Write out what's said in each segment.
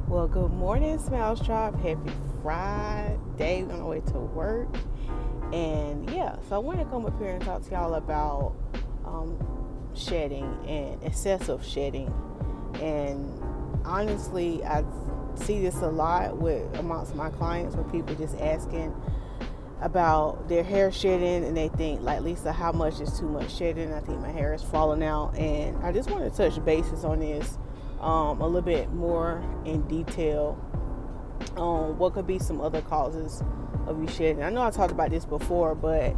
Well, good morning, Smiles Tribe. Happy Friday. We're on our way to work. And yeah, so I want to come up here and talk to y'all about shedding and excessive shedding. And honestly, I see this a lot amongst my clients where people just asking about their hair shedding and they think, like, Lisa, how much is too much shedding? I think my hair is falling out. And I just want to touch bases on this a little bit more in detail on what could be some other causes of you shedding. I know I talked about this before, but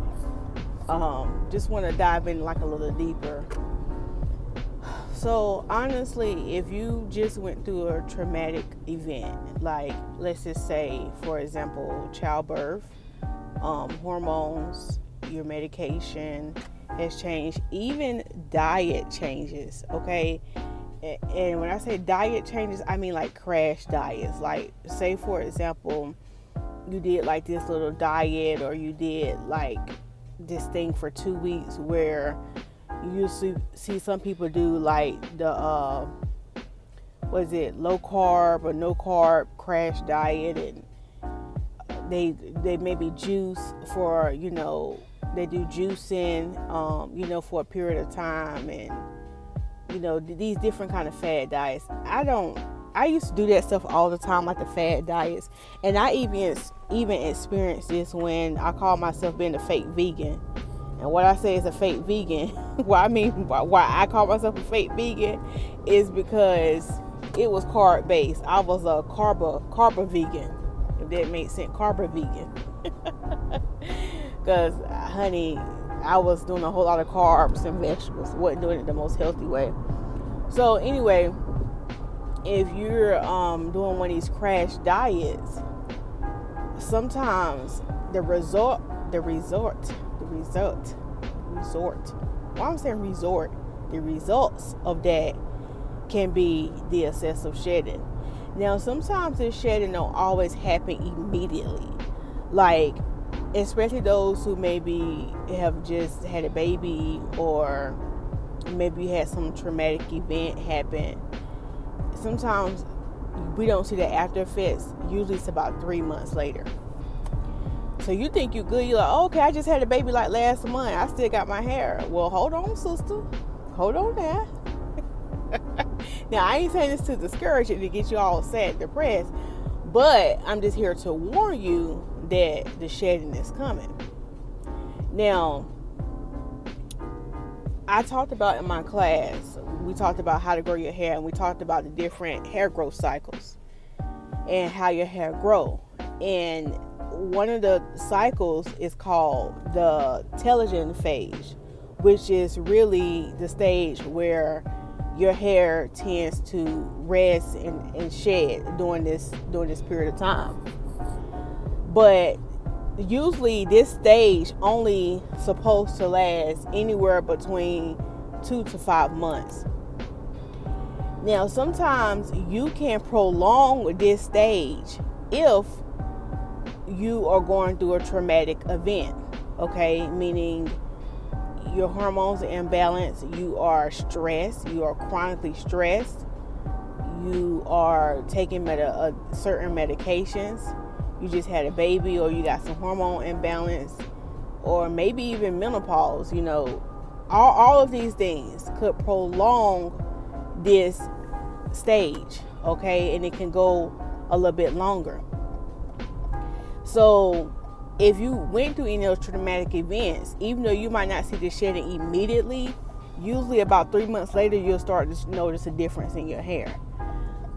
just want to dive in like a little deeper. So honestly, if you just went through a traumatic event, like let's just say, for example, childbirth, hormones, your medication has changed, even diet changes, okay? And when I say diet changes, I mean like crash diets. Like, say for example, you did like this little diet, or you did like this thing for 2 weeks where you see some people do like the low carb or no carb crash diet, and they maybe juice for, they do juicing for a period of time, and these different kind of fad diets. I used to do that stuff all the time, like the fad diets. And I even experienced this when I called myself being a fake vegan. And what I say is a fake vegan, why I call myself a fake vegan is because it was carb based. I was a carb vegan, if that makes sense, carb vegan. Because, honey, I was doing a whole lot of carbs and vegetables. Wasn't doing it the most healthy way. So anyway, if you're doing one of these crash diets, sometimes the results of that can be the excessive shedding. Now, sometimes this shedding don't always happen immediately. Like, especially those who maybe have just had a baby, or maybe you had some traumatic event happen. Sometimes we don't see the after effects. Usually it's about 3 months later. So you think you're good. You're like, oh, okay, I just had a baby like last month. I still got my hair. Well, hold on, sister. Hold on now. Now, I ain't saying this to discourage you, to get you all sad, depressed. But I'm just here to warn you that the shedding is coming. Now, I talked about in my class, we talked about how to grow your hair, and we talked about the different hair growth cycles and how your hair grow. And one of the cycles is called the telogen phase, which is really the stage where your hair tends to rest and shed during this period of time. But usually this stage only supposed to last anywhere between 2 to 5 months. Now, sometimes you can prolong this stage if you are going through a traumatic event, okay? Meaning your hormones are imbalanced, you are stressed, you are chronically stressed, you are taking certain medications, you just had a baby, or you got some hormone imbalance, or maybe even menopause. All of these things could prolong this stage, okay? And it can go a little bit longer. So if you went through any of those traumatic events, even though you might not see the shedding immediately, usually about 3 months later, you'll start to notice a difference in your hair.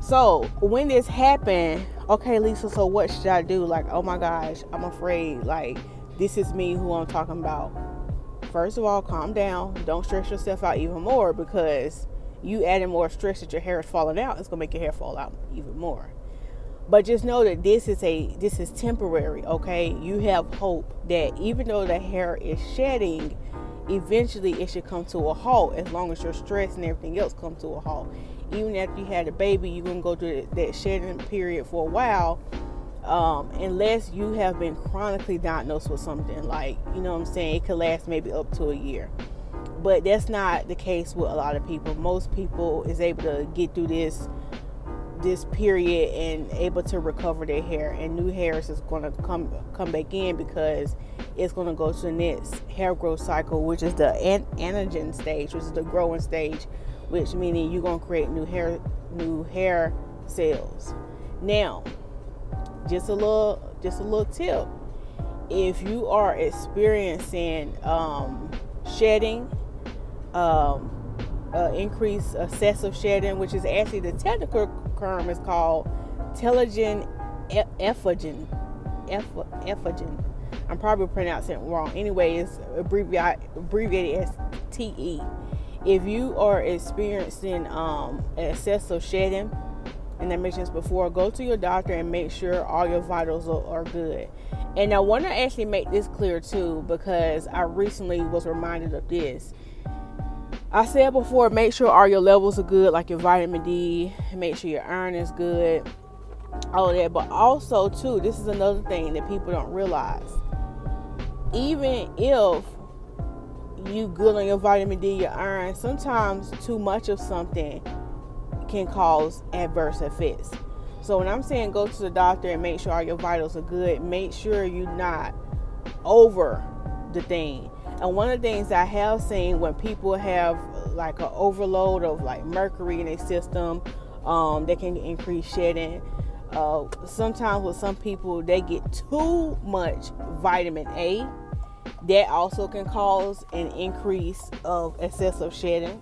So when this happened, okay, Lisa, so what should I do? Like, oh my gosh, I'm afraid. Like, this is me who I'm talking about. First of all, calm down. Don't stress yourself out even more, because you adding more stress that your hair is falling out, it's going to make your hair fall out even more. But just know that this is temporary, okay? You have hope that even though the hair is shedding, eventually it should come to a halt, as long as your stress and everything else come to a halt. Even after you had a baby, you're going to go through that shedding period for a while, unless you have been chronically diagnosed with something, like, it could last maybe up to a year. But that's not the case with a lot of people. Most people is able to get through this this period and able to recover their hair, and new hairs is going to come back in, because it's going to go to the next hair growth cycle, which is the anagen stage, which is the growing stage, which meaning you're going to create new hair cells. Now, just a little tip: if you are experiencing shedding, increased excessive shedding, which is actually, the technical term is called telogen efflogen. I'm probably pronouncing it wrong. Anyway, it's abbreviated as TE. If you are experiencing excessive shedding, and I mentioned this before, go to your doctor and make sure all your vitals are good. And I want to actually make this clear too, because I recently was reminded of this. I said before, make sure all your levels are good, like your vitamin D, make sure your iron is good, all of that. But also too, this is another thing that people don't realize. Even if you good on your vitamin D, your iron, sometimes too much of something can cause adverse effects. So when I'm saying go to the doctor and make sure all your vitals are good, make sure you're not over the thing. And one of the things I have seen when people have like an overload of like mercury in their system, they can increase shedding. Sometimes with some people, they get too much vitamin A. That also can cause an increase of excessive shedding.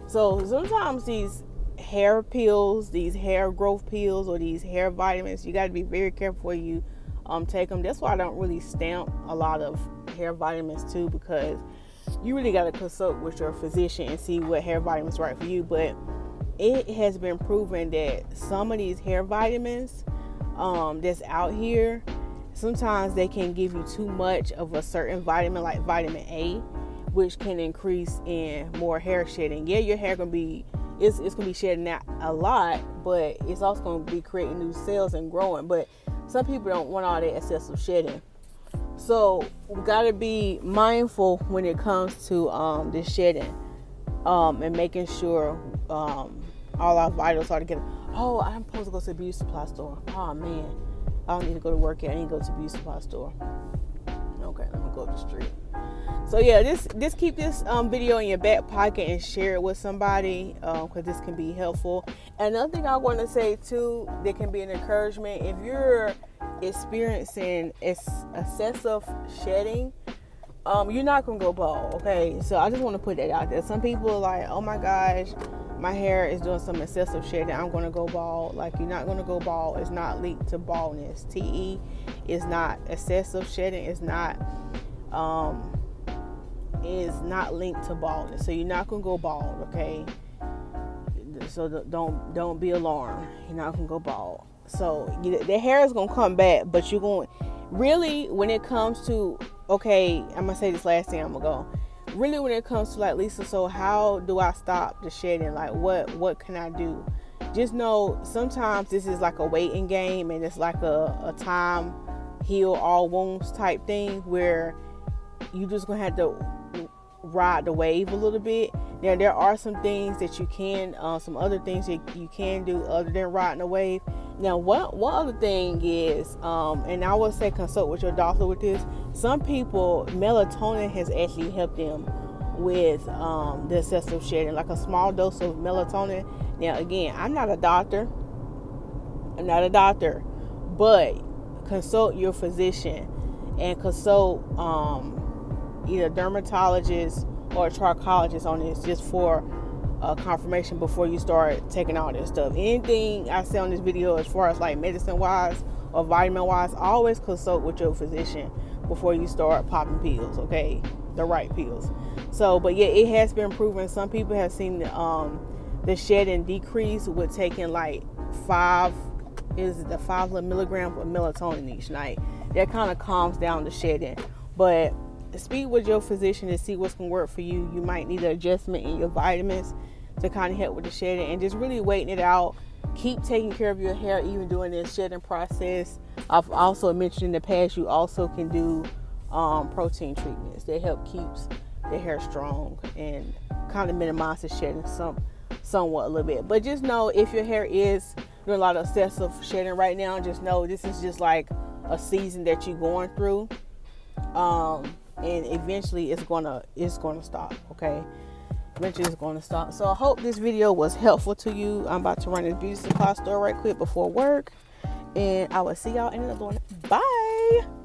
So sometimes these hair pills, these hair growth pills, or these hair vitamins, you got to be very careful where you take them. That's why I don't really stamp a lot of hair vitamins too, because you really got to consult with your physician and see what hair vitamins right for you. But it has been proven that some of these hair vitamins that's out here, sometimes they can give you too much of a certain vitamin, like vitamin A, which can increase in more hair shedding. Yeah, your hair gonna be it's gonna be shedding out a lot, but it's also gonna be creating new cells and growing. But some people don't want all that excessive shedding. So we gotta be mindful when it comes to this shedding, and making sure all our vitals are together. Oh, I'm supposed to go to the beauty supply store. Oh man, I don't need to go to work yet. I need to go to the beauty supply store. Okay, let me go up the street. So yeah, just keep this video in your back pocket and share it with somebody, because this can be helpful. Another thing I want to say too, that can be an encouragement: if you're experiencing excessive shedding, you're not gonna go bald. Okay, so I just want to put that out there. Some people are like, oh my gosh, my hair is doing some excessive shedding, I'm gonna go bald. Like, you're not gonna go bald. It's not linked to baldness. TE is not excessive shedding. It's not linked to baldness. So you're not gonna go bald. Okay, so don't be alarmed. You're not gonna go bald. So the hair is gonna come back, but you're going really, when it comes to, okay, I'm gonna say this last thing, I'm gonna go. Really, when it comes to like, Lisa, so how do I stop the shedding? Like, what can I do? Just know sometimes this is like a waiting game, and it's like a time heal all wounds type thing, where you just gonna have to ride the wave a little bit. Now, there are some things that you can, some other things that you can do other than riding the wave. Now, one other thing is, and I would say consult with your doctor with this. Some people, melatonin has actually helped them with the excessive shedding, like a small dose of melatonin. Now, again, I'm not a doctor, but consult your physician and consult either dermatologist or a trichologist on this, just for confirmation before you start taking all this stuff. Anything I say on this video as far as like medicine wise or vitamin wise, always consult with your physician before you start popping pills, okay? The right pills. So, but yeah, it has been proven. Some people have seen the shedding decrease with taking like 5 milligrams of melatonin each night. That kind of calms down the shedding. But speak with your physician to see what's going to work for you. You might need an adjustment in your vitamins to kind of help with the shedding, and just really waiting it out. Keep taking care of your hair even during this shedding process. I've also mentioned in the past, you also can do protein treatments that help keeps the hair strong and kind of minimize the shedding somewhat a little bit. But just know, if your hair is doing a lot of excessive shedding right now, just know this is just like a season that you're going through, and eventually it's gonna stop. Okay, eventually it's gonna stop. So I hope this video was helpful to you. I'm about to run this beauty supply store right quick before work, and I will see y'all in another one. Bye.